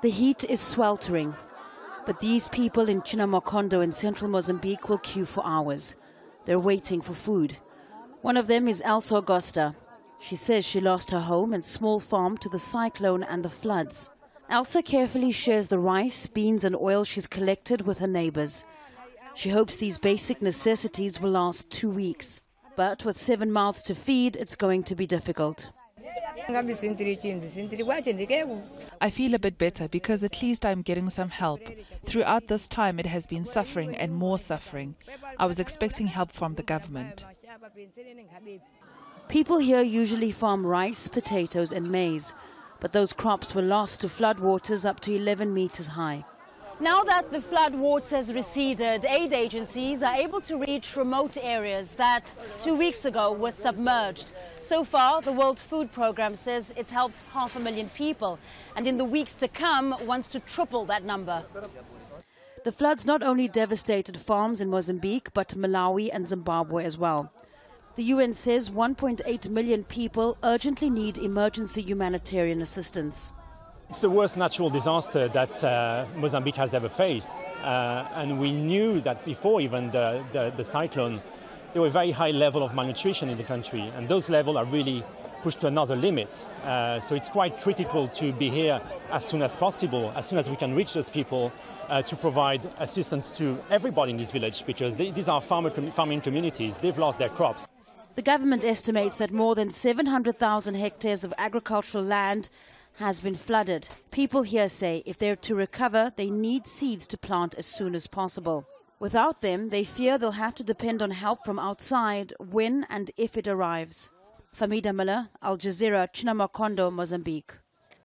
The heat is sweltering, but these people in CHINAMACONDO in central Mozambique will queue for hours. They're waiting for food. One of them is ELSA AUGUSTA. She says she lost her home and small farm to the cyclone and the floods. ELSA carefully shares the rice, beans and oil she's collected with her neighbors. She hopes these basic necessities will last 2 weeks. But with 7 mouths to feed, it's going to be difficult. I feel a bit better because at least I'm getting some help. Throughout this time it has been suffering and more suffering. I was expecting help from the government. People here usually farm rice, potatoes and maize, but those crops were lost to floodwaters up to 11 meters high. Now that the flood waters receded, aid agencies are able to reach remote areas that 2 weeks ago were submerged. So far, the World Food Programme says it's helped 500,000 people, and in the weeks to come wants to triple that number. The floods not only devastated farms in Mozambique, but Malawi and Zimbabwe as well. The UN says 1.8 million people urgently need emergency humanitarian assistance. It's the worst natural disaster that Mozambique has ever faced. And we knew that before even the cyclone, there were a very high level of malnutrition in the country. And those levels are really pushed to another limit. So it's quite critical to be here as soon as possible, as soon as we can reach those people, to provide assistance to everybody in this village, because these are farming communities. They've lost their crops. The government estimates that more than 700,000 hectares of agricultural land has been flooded. People here say if they're to recover, they need seeds to plant as soon as possible. Without them, they fear they'll have to depend on help from outside when and if it arrives. Fahmida, Aljazeera, CHINAMACONDO, Mozambique.